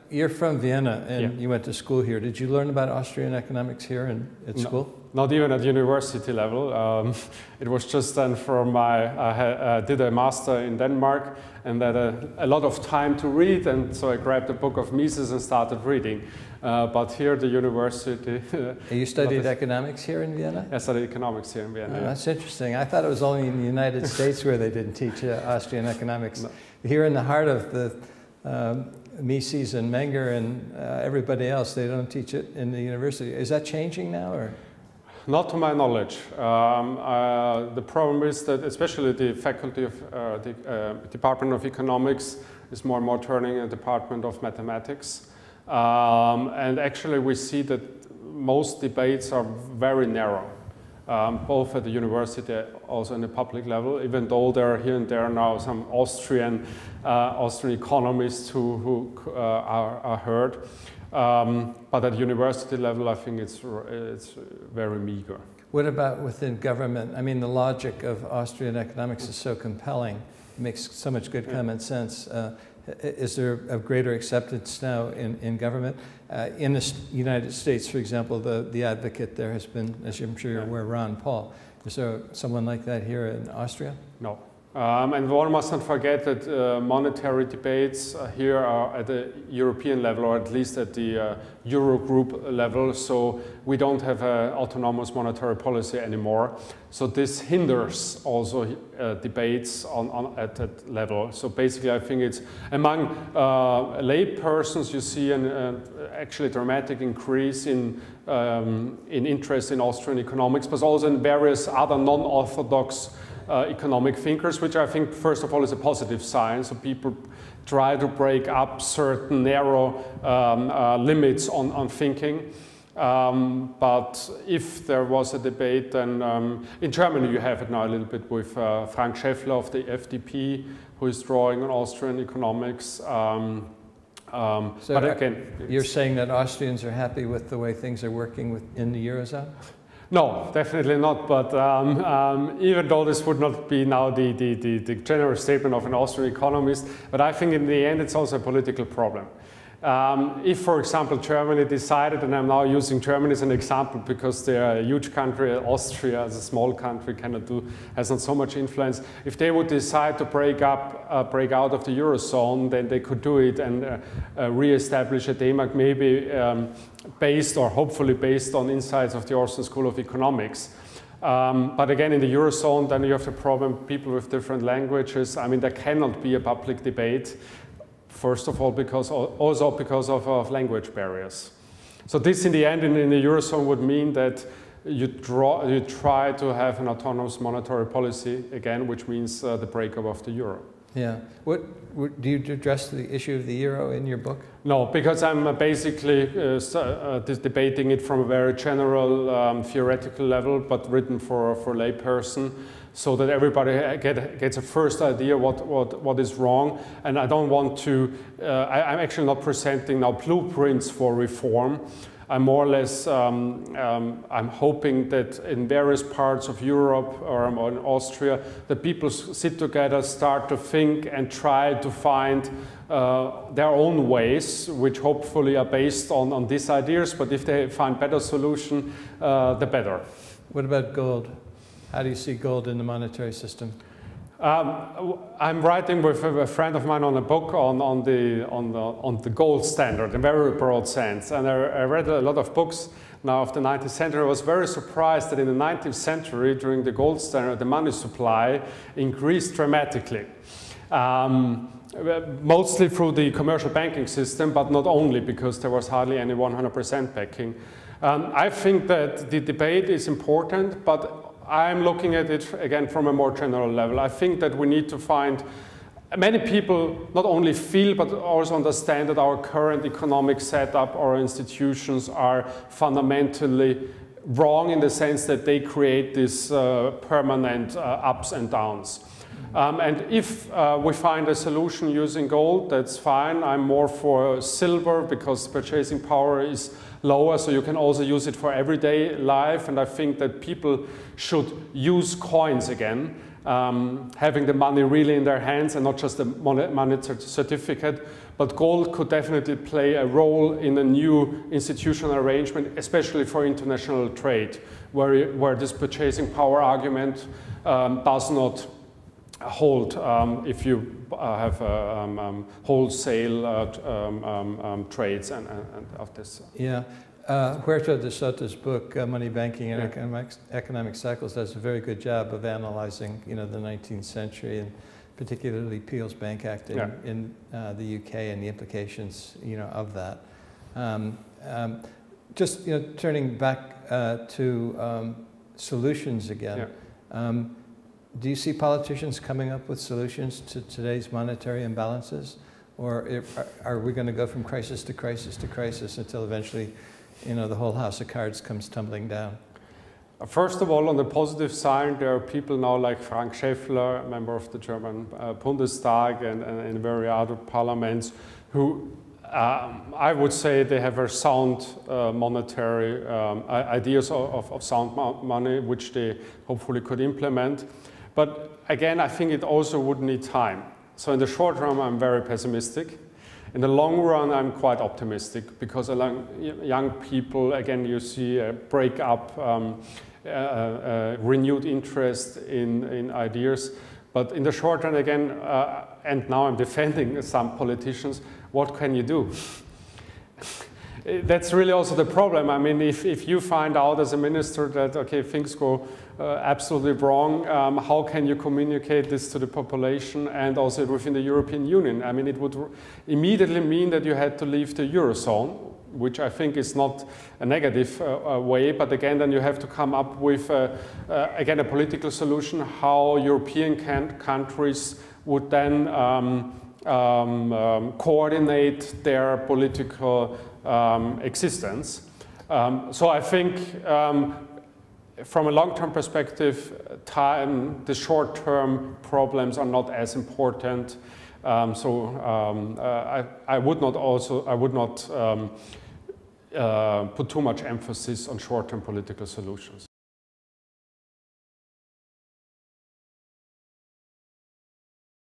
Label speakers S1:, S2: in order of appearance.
S1: you're from Vienna and
S2: Yeah.
S1: you went to school here. Did you learn about Austrian economics here at school?
S2: Not even at university level. It was just then from I did a master in Denmark and had a lot of time to read, and so I grabbed a book of Mises and started reading. But here at the university...
S1: You studied economics here in Vienna?
S2: I studied economics here in Vienna.
S1: Oh, that's interesting. I thought it was only in the United States where they didn't teach Austrian economics. No. Here in the heart of the Mises and Menger and everybody else, they don't teach it in the university. Is that changing now, or...?
S2: Not to my knowledge. The problem is that especially the faculty of the Department of Economics is more and more turning a Department of Mathematics. And actually we see that most debates are very narrow, both at the university, also in the public level, even though there are here and there now some Austrian economists who are heard. But at university level, I think it's very meager.
S1: What about within government? I mean, the logic of Austrian economics is so compelling. It makes so much good common sense. Is there a greater acceptance now in government? In the United States, for example, the advocate there has been, as I'm sure you're aware, Ron Paul. Is there someone like that here in Austria?
S2: No. And one must not forget that monetary debates here are at the European level, or at least at the Eurogroup level, so we don't have an autonomous monetary policy anymore. So this hinders also debates at that level. So basically I think it's among lay persons you see an actually dramatic increase in interest in Austrian economics, but also in various other non-orthodox economic thinkers, which I think, first of all, is a positive sign. So people try to break up certain narrow limits on thinking. But if there was a debate, then in Germany you have it now a little bit with Frank Schäffler of the FDP, who is drawing on Austrian economics.
S1: So
S2: but again,
S1: you're saying that Austrians are happy with the way things are working in the Eurozone?
S2: No, definitely not, but even though this would not be now the general statement of an Austrian economist, but I think in the end it's also a political problem. If, for example, Germany decided, and I'm now using Germany as an example because they're a huge country, Austria as a small country has not so much influence. If they would decide to break out of the Eurozone, then they could do it and re-establish a D-Mark, maybe based or hopefully based on insights of the Austrian School of Economics. But again, in the Eurozone, then you have the problem, people with different languages. I mean, there cannot be a public debate. First of all, also because of language barriers. So this, in the end, in the Eurozone would mean that you try to have an autonomous monetary policy, again, which means the breakup of the euro.
S1: Yeah. Do you address the issue of the euro in your book?
S2: No, because I'm basically debating it from a very general theoretical level, but written for a layperson, so that everybody gets a first idea what is wrong. And I don't want to, I'm actually not presenting now blueprints for reform. I'm more or less, I'm hoping that in various parts of Europe or in Austria, the people sit together, start to think and try to find their own ways, which hopefully are based on these ideas, but if they find better solution, the better.
S1: What about gold? How do you see gold in the monetary system?
S2: I'm writing with a friend of mine on a book on the gold standard in very broad sense, and I read a lot of books now of the 19th century. I was very surprised that in the 19th century, during the gold standard, the money supply increased dramatically. Mostly through the commercial banking system, but not only, because there was hardly any 100% backing. I think that the debate is important, but I'm looking at it again from a more general level. I think that we need to find, many people not only feel but also understand that our current economic setup or institutions are fundamentally wrong in the sense that they create this permanent ups and downs. And if we find a solution using gold, that's fine. I'm more for silver because purchasing power is lower, so you can also use it for everyday life. And I think that people should use coins again. having the money really in their hands and not just a money certificate. But gold could definitely play a role in a new institutional arrangement, especially for international trade, where this purchasing power argument does not hold if you have wholesale trades and of this.
S1: Yeah. Huerta de Soto's book, Money, Banking, and Economic Cycles, does a very good job of analyzing, the 19th century and particularly Peel's Bank Act in the UK and the implications, of that. Just, turning back to solutions again. Do you see politicians coming up with solutions to today's monetary imbalances, or are we going to go from crisis to crisis to crisis until eventually, the whole house of cards comes tumbling down?
S2: First of all, on the positive side, there are people now like Frank Schäffler, a member of the German Bundestag and in various other parliaments, who I would say they have a sound monetary ideas of sound money, which they hopefully could implement. But again, I think it also would need time. So in the short run, I'm very pessimistic. In the long run, I'm quite optimistic because among young people, again, you see a break-up, renewed interest in ideas. But in the short run, again, and now I'm defending some politicians, what can you do? That's really also the problem. I mean, if you find out as a minister that, okay, things go absolutely wrong, how can you communicate this to the population and also within the European Union? I mean, it would immediately mean that you had to leave the Eurozone, which I think is not a negative way, but again, then you have to come up with, again, a political solution, how European countries would then coordinate their political existence. So I think from a long-term perspective, the short-term problems are not as important. I would not put too much emphasis on short-term political solutions.